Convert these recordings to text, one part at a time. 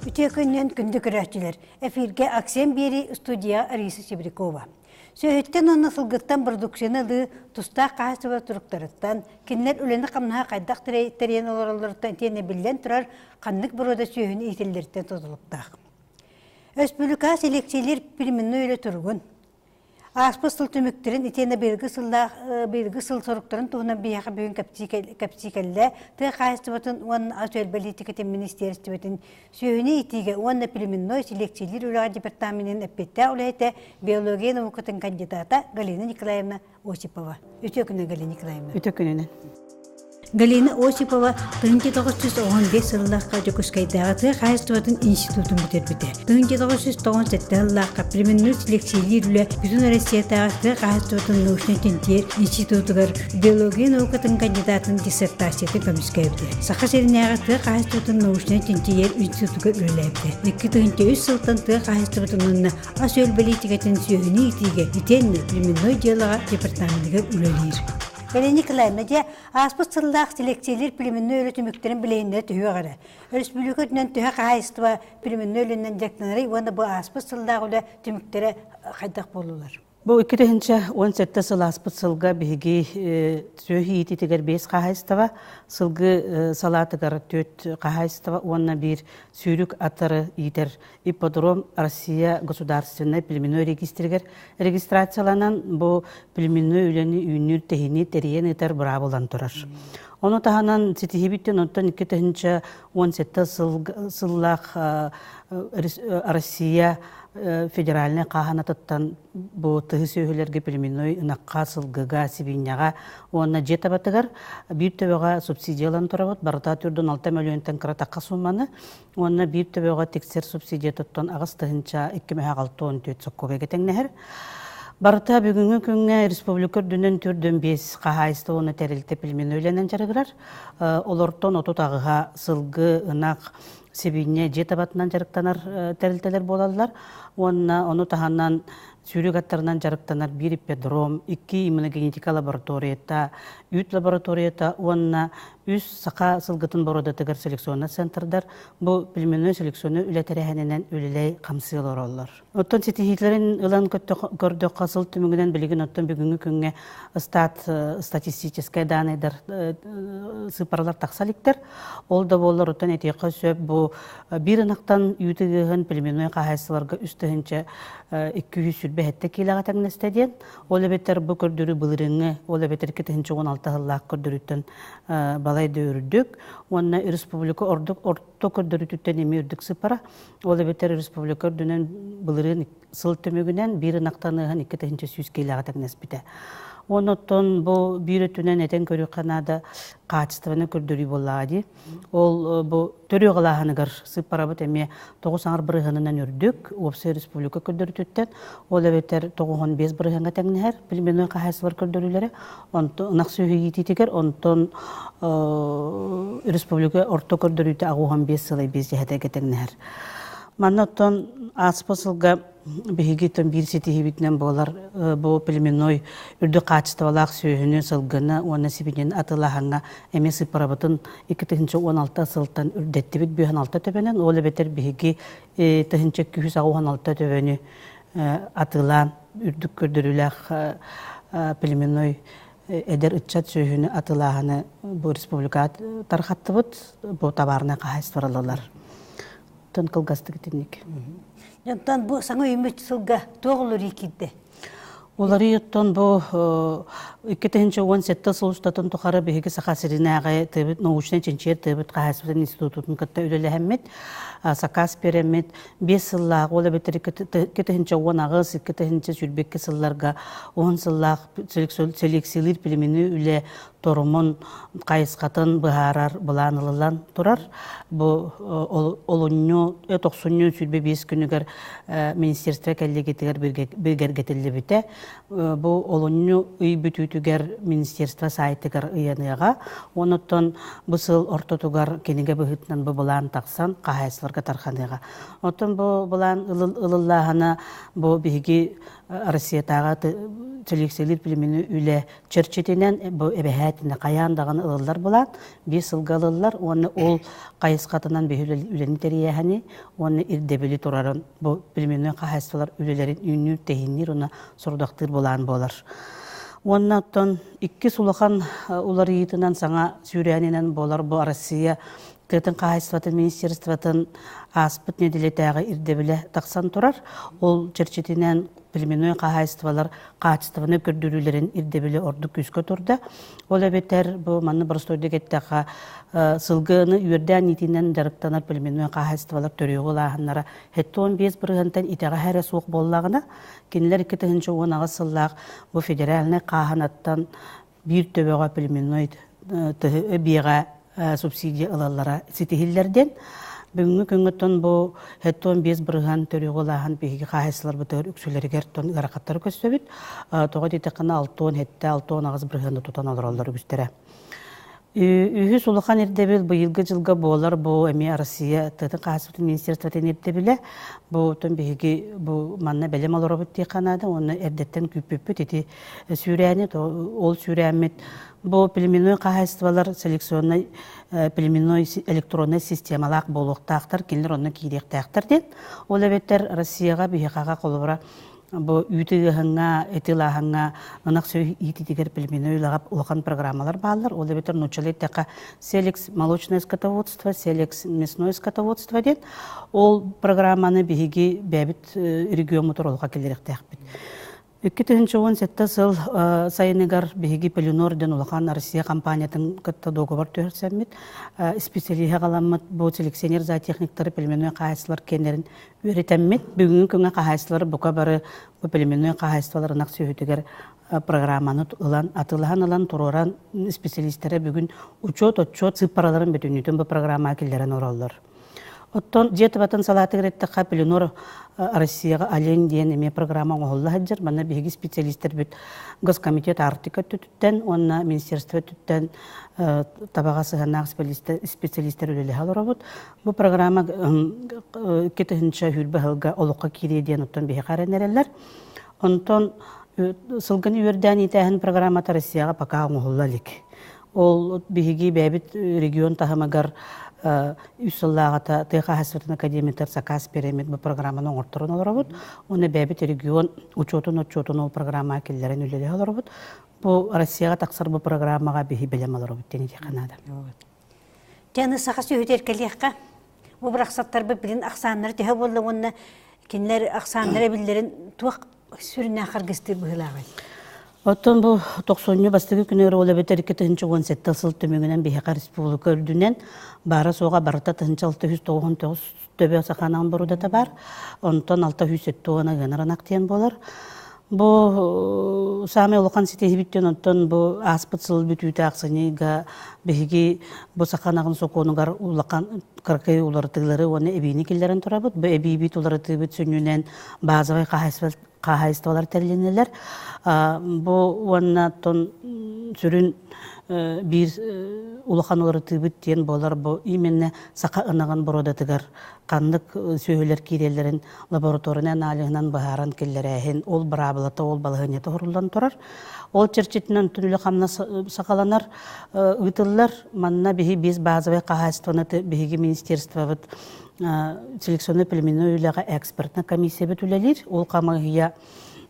Үтекөннен күнді көрәтчілер. Эфирге Аксен Бери студия Ариса Чебрикова. Сөйттен оны сылгыттан продукцияны тұста қағасыва тұрықтарыттан, кенлер өлені қамнаға қайдақ тірейін оларылырыттан тені білден тұрар қанлық бұрода сөйіні ителдерден тозылықтақ. Өспүліка селекциялер піліміні өлі тұрғын. Аспы сыл түміктерін итені белгі сыл сорықтарын туғынан бияқы бүйін кәпсикәлі тұғы қайыстыбатын оның асуэл политикетін министерстібетін сөйіні итіге оның пілімінной селекциялер өліға департаментін әппетті ұлайты биология наукатын кандидата Галина Николаевна Осипова. Өте күні Галина Николаевна. Өте күнінен. Галина Осипова 1915 сыллаққа жүкіскайдағы қайыстыбатын институтын бүтербіті. 1997 сыллаққа пілімінной селекциялер бүтін Россиятағы қайыстыбатын научный-тентер институтығыр биология наукатын кандидатын диссертацияты көміскәйбді. Сақы серінәғы қайыстыбатын научный-тентер институтығыр өләйбді. 2003 сылтан қайыстыбатын онына асуэл политикатын сөйіні итіге итенні пілімінной диалога департаментігер өлелер. Галина Николаевна, де аспы сыллақ селекциялер пілімінні өлі түміктерін білейінді түйі ғары. Республикатынан түйі қайыстыва пілімінні өлінен дектанары, оны бұл аспы сыллақ өлі түміктері қайдақ болулар. Бұл 2017 сыл аспыт сылға бігі сөйі ететігер 5 қағайыстава, сылғы салатығар 4 қағайыстава, онына бір сүйрік атыры етер ипподром Россия государственной пельменной регистрацияланан бұл пельменной өлені үйінір тәхіне тәрейен етер бұра болан тұрар. Оны тағанан сетихибіттен онтан 2017 сыллақ Россия федеральный қағанатыттан бұл тұғы сөйлерге пельменной ұнаққа сылғыға сибинняға онына жет абатығар бір төбеға субсидиялан тұрабыд, барыта түрдің 6 миллионтан қыратаққа сумманы, онына бір төбеға тексер субсидия тұттан ағыз тұғынша 2,6 соққоға кетеңнәр. Барыта бүгінгі күнге республикар дүнен түрдің 5 қағайысты оны тәрілті пельменной өлінен жарығырар. Олортон отутағыға сылғы ұнақ себейіне жет абатынан жарықтанар тәрілтелер болалар. Оны тағаннан сүйрік аттарынан жарықтанар бір иппедром, 2 иммуногенетика лабораторията, 3 лабораторията, онына үз сақа сылғытын борода тігір селекционна центрдар, бұл пельменной селекционы үләтәрәхәненен өлілей қамсыйлар олар. Оттан сетихитлерін ұлан көрді қасыл түмігінен білген оттан бүгінгі күнге статистическай данайдар сыпарлар тақсаликтер. Ол да болар оттан әтеқі сөп бұл бір ынақтан үйтігіғін пельменной қағайсыларға үстігінші 200 сүрбе әтті кейлаға тәңнестеден. Ол әбеттер бұл көрдірі бұлырыңы, ол әбеттер 216 ғыллақ көрдіріттен балайды үрдік. Онына республика орто көрдіріттен еме үрдік сыпара. Ол әбеттер республика үрдінен бұлырын сыл төмігінен бір ынақтанығын 200 сүз кейлаға тәңнеспіді. Оныттон бұл бір өтінен әтен көрі қанады қачыстығыны көрдірі болады. Ол бұл төрі ғылағынығыр сыпара бұт әме 9 бірғынынан үрдік, Опсы республика көрдірі түттен. Ол әбеттер 9-15 бірғынға тәңінер, пельменной қағайсылар көрдірілері. Нақ сөйі ететігер, онтон республика орто көрдірі түті 15 сылай 5 жәтәге тәңінер. Манаттон аспасылға бігігеттен бір сетихибітінен болар бұл пельменной үрді қачыстывалақ сөйіні сылғыны, оны себенен атылағанға әме сыпарабытын 2016 сылтан үрдетті біт 16 төбенен, ол әбетер бігігі 216 төбені атылан үрдік көрдіріләқ пельменной әдер үтчат сөйіні атылағаны бұл республика тарқатты бұд, бұл табарына қағайыстыралылар. Тон кылгасты кетенек. Жантан бұл саңа өмет сылға тоғылыр екеді. Олары еттен бұл 2017 сылыстатын тұқары бігігі сақа сірінәғі тәбіт научный ченчер тәбіт қағасыбытын институтын күтті өлелі әмет, сақас беремет, 5 сыллақ, олы бетері 2010 ағыз, 2010 сүрбекке сылларға 10 сыллақ селексиялер пельмені үлі торумун қайысқатын бұғарар бұланылылан тұрар. Бұл олынну, 90 сүрбе 5 күнігер министерство кәлі біргер кетілі біте. Бұл олынну үй бүтүтүгер министерство сайтыгар ыяныга, оныттан бысыл ортотугар кенеге быхытнан бу булан таксан кахайсыларга тарханыга. Оттан бу булан ылыллахана бу биги Россиятага селекциялар пилимини үле черчетенен бу эбехатинде каяндаган ылылар булат, 5 ылгалылар, оны ол кайыскатынан үлени терияхани, оны ирдебели турарын бу пилимини кахастылар үлелерин үннү техиннир уна сурдактыр булан болар. Оннаттан 2 сулахан улар йытынан саңа сүйрәненен болар бу Россия Тытын кахастыватын министерствотын аспыт неделетәгы ирдебеле таксан турар. Ол черчетинен пилменной кахастывалар качествоны көрдүрүлерин ирдебеле орду күскө турда. Ол эбетер бу манны борстойды кеттака сылгыны үрдән нитинен дарыктанар пилменной кахастывалар төрөгөлахыннара хеттон 5 биргантан итага хәре сук боллагына кинлер 2-нче онага сыллак бу федеральный каханаттан бир төбөгө пилменной бига субсидия алалара ситихиллерден бүгүнкү күнгөттөн бу хеттон 5 бирган төрөгөлахан биги кахаслар бутөр үксүлергер тон гаракаттар көстөбүт тога дитекана 6 хетте 6 агыз бирганды тутан аларлар үстере Үһү сулахан ирдебил быйылгы жылга болар бу эми Россия тытын кахаспытын министерствотен ирдебиле бу тон биги бу манна белем аларабыт тиканада оны эрдеттен күппүппүт ити сүйрәни ол сүйрәмет бу пилменной кахаствалар селекционный пилменной электронный системалак болуктактар кинлер оны киректактар ден ол эбеттер Россияга бихага колбара бу үтүгәнгә этилахаңга анак сөй ититигер пилменной лагап улган программалар баалар ол эбеттер нучалеттека селекс молочное скотоводство селекс мясное скотоводство ден ол программаны биги бәбит регион моторолга келеректәкбит 2017 сыл сайынығар бейгі Пеленорден улахан Россия компаниятын кытта договор төрсәммет специалиға қаламмет бұл селекционер зоотехниктары пельменной қағайсылар кенерін өретәммет. Бүгінгі күнгі қағайсылар бұқа бары бұл пельменной қағайсыларынақ сөйтігер программаны атылған алан тұроран специалисттері бүгін учет цифраларын бетінетін бұл программа келдерін оралылар. Оттон жетібатын салаты кереттіға Пеленор Россияға ален дейін еме программа оғылы хаджар. Бана бейгі специалистер бүт Госкомитет Артика түттен, онна Министерство түттен табаға сығанақ специалистер өлелі халыра бұд. Бұл программа кетігінші хүрбі ғылға олыққа кереден оттон бейгі қаранерелер. Онтон сылғын үйерден етәхін программата Россияға пақа оғылы лік. Ол бейгі бәбіт регион тағымағар Үсіллағата Тыға Хасватын Академиятар Сакас Перемет бұл программаның ортырын олар бұд. Оны бәбіт регион учетын ол программа келдерін өлелі олар бұд. Бұл Россияға тақсыр бұл программаға бейі білем олар бұд. Тені де қанады. Тені сақасы өтер кәлеққа. Бұл бір ақсаттар бұл білін ақсанлары тегі болды. Оны кенлер ақсанлары білдерін туақ сүріне ақырғыстыр бұғылағы. Оттон бу 90-нчы бастыгы күнөр ола бетер 2017 сыл төмөгүнөн Бехака Республика өрдүнен бары соға барыта 699 төбө саханан буруда бар. Онтон 670 генеран актен болар. Бу саме улахан ситехибиттен онтон бу аспыт сыл бүтүтө аксыныга беги бу саханагын соконугар улахан кыркай улартыгылары оны эбини киллерен турабыт. Бу эбибит улартыбыт сөнүнөн базабай кахайсталар терленелер. Бу оннаттон сүрүн бир улахан улартыбыт тен болар. Бу именно сака ынаган бородатыгар кандык сөйлер кирелерин лабораториян алыгынан бахаран келлерехин ол брабылата ол балыгынета хорулдан турар. Ол черчетинен түнүлө камна сакаланар ытыллар манна бихи без базовый кахайствонаты бихиги министерство селекционный пельменной үләгә экспертна комиссия бетүлелер. Ол камагыя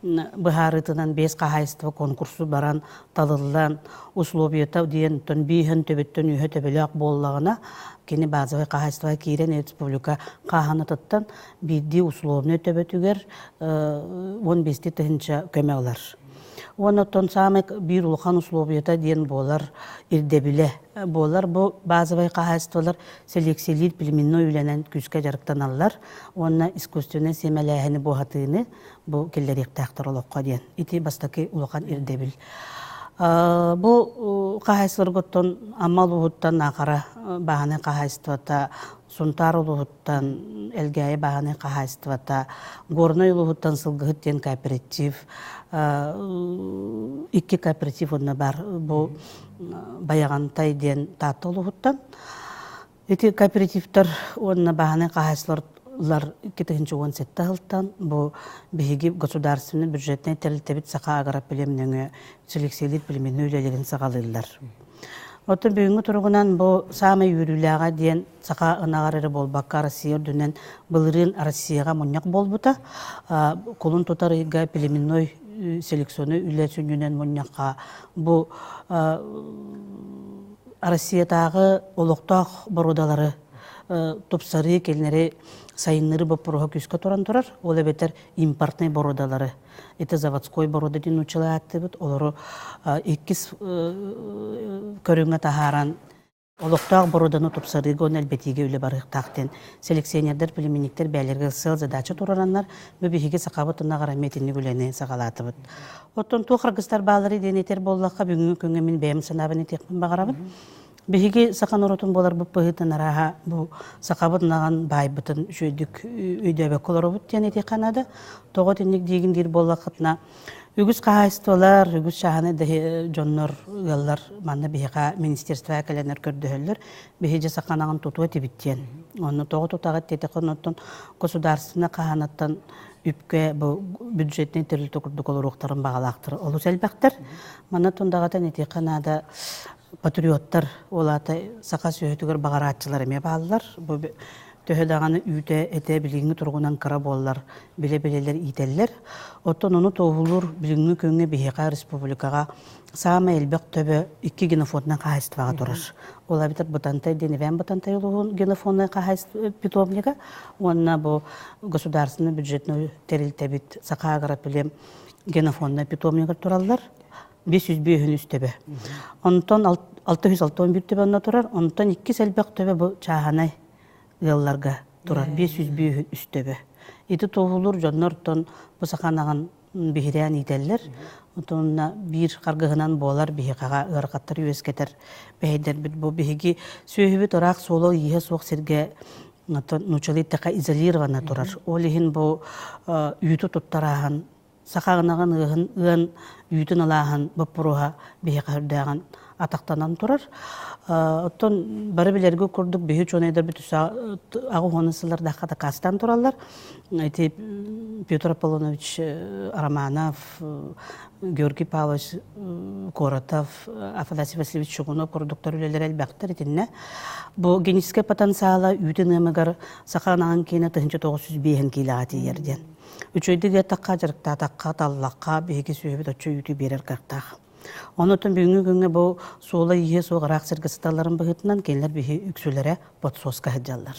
быһарытынан без кахайство конкурсу баран талылдан условията диен тон бихен төбөттөн үһө төбөлөк боллагына кени базовый кахайство кирен республика каханатыттан бидди условный төбөтүгер 15 тыгынча көмөлөр. Онотон самек бир улхан условията диен болар ирдебиле болар бу базовый кахайстволар селекциялар пельменной үләнен күскә жарыктан аллар. Онна искусственный семәләһене бу хатыны бу келлерек тактырылыкка диен. Ити бастакы улхан ирдебил. Бу кахайстволарготтон амал уһуттан акара баһаны кахайствота сунтар улуһуттан элгәй баһаны кахайствота горной улуһуттан сылгыттен кооператив икки кооператив онна бар бу баягантай ден татылуһуттан эти кооперативтер онна баһаны кахайслар лар 2017 жылдан бу биһиги государственный бюджетный терилтебит сака агара пилемнеңе селексиялит пилеменне үлелеген сагалылар. Отын бүгінгі тұрғынан бұл самы үйріліға дейін сақа ынағарыры болбаққа Россия дүнен бұлырын Россияға мұняқ болбыта. Қолын тұтарыға пилеменной селекционы үлесінінен мұняққа бұл Россиятағы олықтақ бұрудалары топсары келінері сайынлары бұпыруға күскі тұран тұрар. Ол әбетер импортный бұрудалары. Это заводской борода дин учила активит, олору иккис көріңі тахаран олықтақ бороданы топсарыгон әлбетиге үлі барықтақтен селекционердер, племениктер бәлерге сыл задача турараннар бөбихиге сақабытына ғараметіні гүләне сағалатыбыт. Оттон туқ қырғыстар бағлары денетер боллаққа бүгінгі күнге мен бәйім сынабын етекпін бағарабын. Биһиги сақан оротун болар бу пыһытын араха бу сақабыт наған байбытын жөйдік үйдебе колоробут тенети канада того тенник дигин дир боллақытна үгіз қағайыстылар, үгіз шағаны жоннор ғаллар манна биһиға министерство әкәләнер көрдөһөллөр биһиже сақанағын тутуа тибиттен. Оны того тутағат теті қоноттон государственна қағанаттан үпке бу бюджетный терилті күрдік олуруқтарын бағалақтыр. Олу сәлбәқтір. Манна тундағатан еті қанада патриоттар олаты сақа сөйтігір бағаратчылар еме бағалылар. Төһөдағаны үйте әте біліңі тұрғынан қара болылар, біле-білелер ителлер. Оттон оны тоғылыр біліңі көнге Бейхеқа республикаға сама әлбәқ төбі 2 генофонына қағайыстываға тұрыр. Ола бітір бұтантай деневен бұтантай олығын генофонына қағайысты питомліға. Онына бұл государственный бюджетный терилтебит сақа ағара білем генофонына питомліға тұралылар. 500 бүйін үстебе. Онтон 661 төбе онна тұрар. Онтон 2 сәлбәқ төбе бұл чағанай ғылларға тұрар. 500 бүйін үстебе. Еті тоғылыр жоннортон бұл сақанаған бейриян етелер. Онтонна бір қарғығынан болар бейқаға ғырқаттар өскетер. Бейдер біт бұл бейгі сөйбіт орақ солы ие соқ серге нучалиттақа изолирована тұрар. Ол ехін бұл үйті тұттараған сақағынаған ұғын үйтін алағын бұпыруға бейқардаған атақтанан тұрар. Оттон бары білерге көрдік бейі чонайдар бүті ағы ғонысылар даққата қастан тұралар. Петр Аполлонович Араманов, Георгий Павлович Коротов, Афанасий Васильевич Шугунов көрдіктар үлелер әлбәқтір етінне. Бұл генетический потенциалы үйтін өмігір сақағынаған кейіне 900 бейін кейліға тейерден. Үчөйдіге таққа жарықта, таққа таллаққа бейгі сөйбет өтчөй үйті берер қақтақ. Онытын бүгінгі күнге бұл сола ие соғырақ сіргісталарын бұғытынан кейлер бейгі үксілері бот соска хеджалар.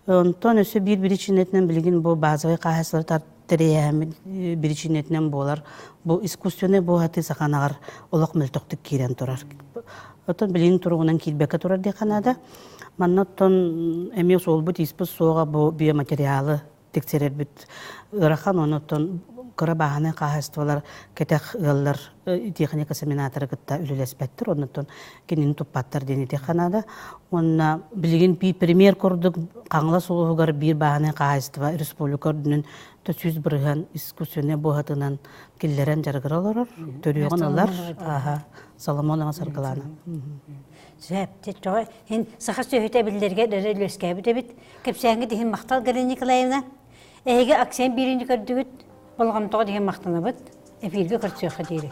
Онтон өсі бір чинетінен білген бұл базовый қағасылар тәрейәмін бір чинетінен болар. Бұл искусственный бұл әті сақанағар олық мүлтіқтік керен тұрар. Онтон білген тұрғынан келбекі тұрар дейқанада. Маннаттон әме сол бұт еспіз соға бұл биоматериалы тексерер біт. Ырахан онуттон кыра бағаны қағыстылар кетек ғыллар техника семинаторы гытта үлелеспәттір. Онуттон кенін тұппаттар денеті қанада. Онна білген бей премьер көрдік қаңла солуғығар бір бағаны қағыстыва республика дүнін 400 бірген искусионе бұғатынан келлерен жарғыр олар. Төріғын олар Соломонова сарғыланы. Сөйіпті жоғы. Сақы сөйіте білдерге дөрі үлескәбі дөбіт. Кепсәңгі дейін мақтал Галина Николаевна. Әйге аксен бірінші көрдігіт болғамтығы деген мақтаны бұд. Әпелгі көртсөйқі дейірі.